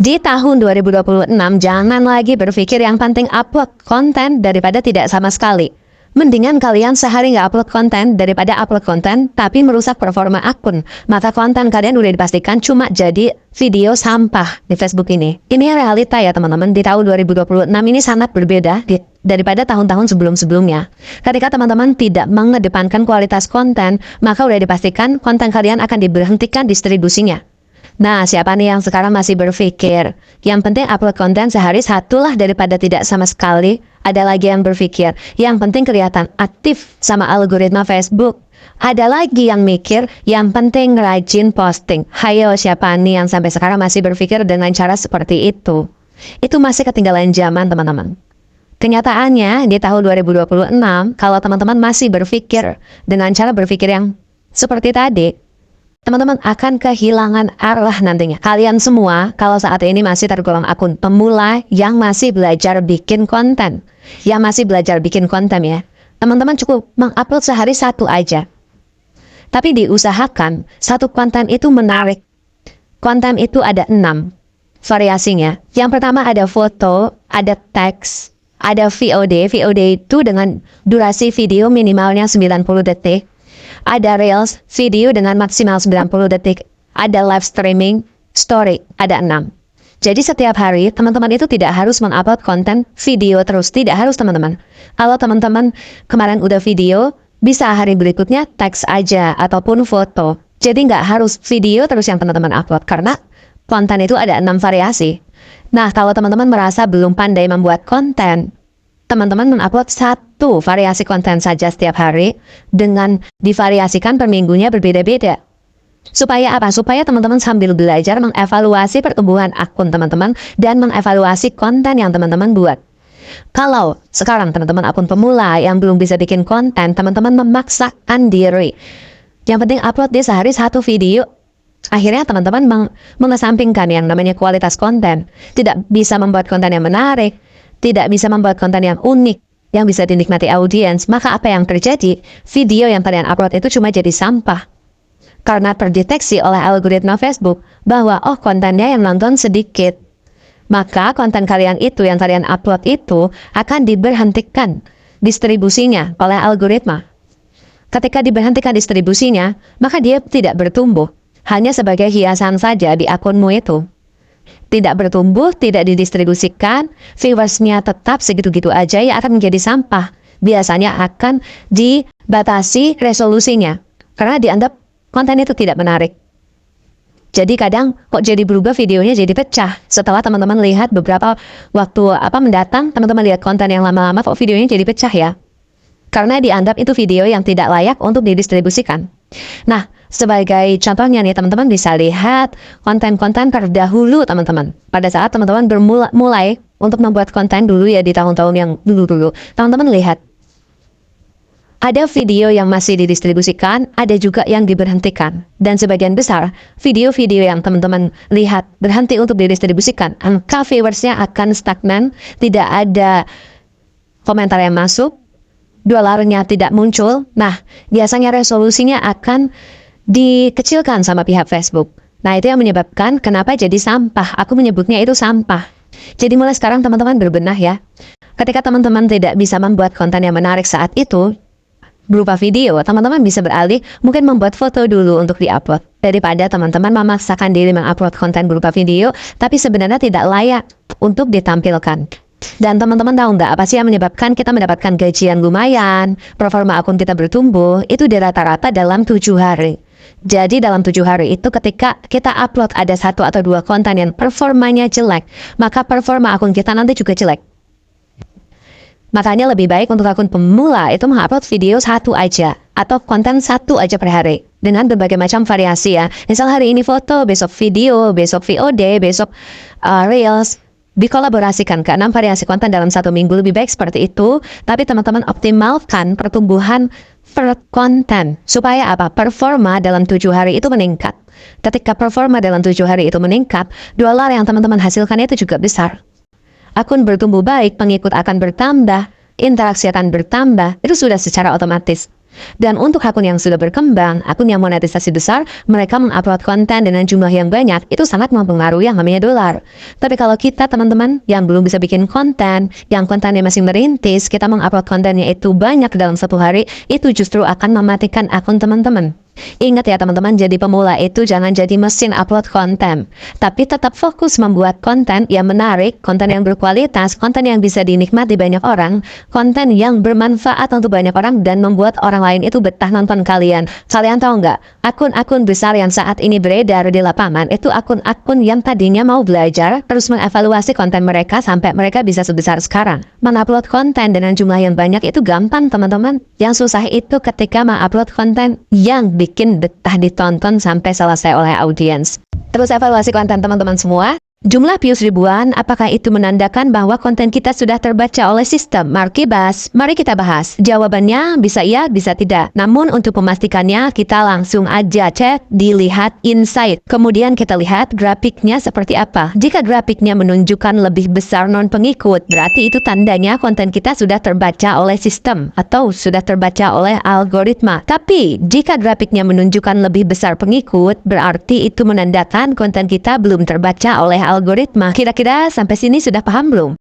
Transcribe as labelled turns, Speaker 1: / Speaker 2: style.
Speaker 1: Di tahun 2026, jangan lagi berpikir yang penting upload konten daripada tidak sama sekali. Mendingan kalian sehari nggak upload konten daripada upload konten tapi merusak performa akun. Maka konten kalian udah dipastikan cuma jadi video sampah di Facebook ini. Ini realita ya teman-teman, di tahun 2026 ini sangat berbeda daripada tahun-tahun sebelum-sebelumnya. Ketika teman-teman tidak mengedepankan kualitas konten, maka udah dipastikan konten kalian akan diberhentikan distribusinya. Nah, siapa nih yang sekarang masih berpikir, yang penting upload konten sehari satulah daripada tidak sama sekali? Ada lagi yang berpikir, yang penting kelihatan aktif sama algoritma Facebook. Ada lagi yang mikir, yang penting rajin posting. Hayo, siapa nih yang sampai sekarang masih berpikir dengan cara seperti itu? Itu masih ketinggalan zaman, teman-teman. Kenyataannya, di tahun 2026, kalau teman-teman masih berpikir dengan cara berpikir yang seperti tadi, teman-teman akan kehilangan arah nantinya. Kalian semua kalau saat ini masih tergolong akun pemula yang masih belajar bikin konten. Yang masih belajar bikin konten ya. Teman-teman cukup mengupload sehari satu aja. Tapi diusahakan satu konten itu menarik. Konten itu ada 6 variasinya. Yang pertama ada foto, ada teks, ada VOD. VOD itu dengan durasi video minimalnya 90 detik. Ada Reels, video dengan maksimal 90 detik. Ada live streaming, story, ada 6. Jadi setiap hari, teman-teman itu tidak harus mengupload konten video terus. Tidak harus, teman-teman. Kalau teman-teman kemarin udah video, bisa hari berikutnya teks aja, ataupun foto. Jadi nggak harus video terus yang teman-teman upload, karena konten itu ada 6 variasi. Nah, kalau teman-teman merasa belum pandai membuat konten, teman-teman mengupload satu variasi konten saja setiap hari dengan divariasikan per minggunya berbeda-beda. Supaya apa? Supaya teman-teman sambil belajar mengevaluasi pertumbuhan akun teman-teman dan mengevaluasi konten yang teman-teman buat. Kalau sekarang teman-teman akun pemula yang belum bisa bikin konten, teman-teman memaksakan diri. Yang penting upload di sehari satu video. Akhirnya teman-teman mengesampingkan yang namanya kualitas konten. Tidak bisa membuat konten yang menarik, tidak bisa membuat konten yang unik, yang bisa dinikmati audiens, maka apa yang terjadi? Video yang kalian upload itu cuma jadi sampah. Karena terdeteksi oleh algoritma Facebook bahwa kontennya yang nonton sedikit. Maka konten kalian itu yang kalian upload itu akan diberhentikan distribusinya oleh algoritma. Ketika diberhentikan distribusinya, maka dia tidak bertumbuh. Hanya sebagai hiasan saja di akunmu itu. Tidak bertumbuh, tidak didistribusikan, viewersnya tetap segitu-gitu aja, ya akan menjadi sampah. Biasanya akan dibatasi resolusinya, karena dianggap konten itu tidak menarik. Jadi kadang kok jadi berubah videonya jadi pecah. Setelah teman-teman lihat beberapa waktu mendatang, teman-teman lihat konten yang lama-lama kok videonya jadi pecah ya. Karena dianggap itu video yang tidak layak untuk didistribusikan. Nah, sebagai contohnya nih teman-teman bisa lihat konten-konten terdahulu teman-teman. Pada saat teman-teman mulai untuk membuat konten dulu ya di tahun-tahun yang dulu-dulu. Teman-teman lihat. Ada video yang masih didistribusikan, ada juga yang diberhentikan. Dan sebagian besar video-video yang teman-teman lihat berhenti untuk didistribusikan, angka viewersnya akan stagnan, tidak ada komentar yang masuk, dolarnya tidak muncul. Nah, biasanya resolusinya akan dikecilkan sama pihak Facebook. Nah, itu yang menyebabkan kenapa jadi sampah. Aku menyebutnya itu sampah. Jadi mulai sekarang teman-teman berbenah ya. Ketika teman-teman tidak bisa membuat konten yang menarik saat itu, berupa video, teman-teman bisa beralih mungkin membuat foto dulu untuk diupload. Daripada teman-teman memaksakan diri mengupload konten berupa video, tapi sebenarnya tidak layak untuk ditampilkan. Dan teman-teman tahu nggak apa sih yang menyebabkan kita mendapatkan gajian lumayan, performa akun kita bertumbuh, itu di rata-rata dalam 7 hari. Jadi dalam 7 hari itu ketika kita upload ada 1 atau 2 konten yang performanya jelek, maka performa akun kita nanti juga jelek. Makanya lebih baik untuk akun pemula itu mengupload video 1 aja atau konten 1 aja per hari dengan berbagai macam variasi ya. Misal hari ini foto, besok video, besok VOD, besok Reels. Dikolaborasikan ke 6 variasi konten dalam 1 minggu, lebih baik seperti itu. Tapi teman-teman optimalkan pertumbuhan per konten supaya apa? Performa dalam 7 hari itu meningkat. Ketika performa dalam 7 hari itu meningkat, dolar yang teman-teman hasilkan itu juga besar. Akun bertumbuh baik, pengikut akan bertambah, interaksi akan bertambah, itu sudah secara otomatis. Dan untuk akun yang sudah berkembang, akun yang monetisasi besar, mereka mengupload konten dengan jumlah yang banyak, itu sangat mempengaruhi yang namanya dolar. Tapi kalau kita teman-teman yang belum bisa bikin konten, yang kontennya masih merintis, kita mengupload kontennya itu banyak dalam satu hari, itu justru akan mematikan akun teman-teman. Ingat ya teman-teman, jadi pemula itu jangan jadi mesin upload konten, tapi tetap fokus membuat konten yang menarik, konten yang berkualitas, konten yang bisa dinikmati banyak orang, konten yang bermanfaat untuk banyak orang dan membuat orang lain itu betah nonton kalian. Kalian tahu nggak, akun-akun besar yang saat ini beredar di lapangan itu akun-akun yang tadinya mau belajar, terus mengevaluasi konten mereka sampai mereka bisa sebesar sekarang. Mengupload konten dengan jumlah yang banyak itu gampang teman-teman, yang susah itu ketika mengupload konten yang bikin betah ditonton sampai selesai oleh audiens. Terus evaluasi konten teman-teman semua. Jumlah views ribuan, apakah itu menandakan bahwa konten kita sudah terbaca oleh sistem? Mari kita bahas. Jawabannya bisa iya, bisa tidak. Namun untuk memastikannya, kita langsung aja cek, dilihat insight. Kemudian kita lihat grafiknya seperti apa. Jika grafiknya menunjukkan lebih besar non-pengikut, berarti itu tandanya konten kita sudah terbaca oleh sistem atau sudah terbaca oleh algoritma. Tapi, jika grafiknya menunjukkan lebih besar pengikut, berarti itu menandakan konten kita belum terbaca oleh algoritma. Kira-kira sampai sini sudah paham belum?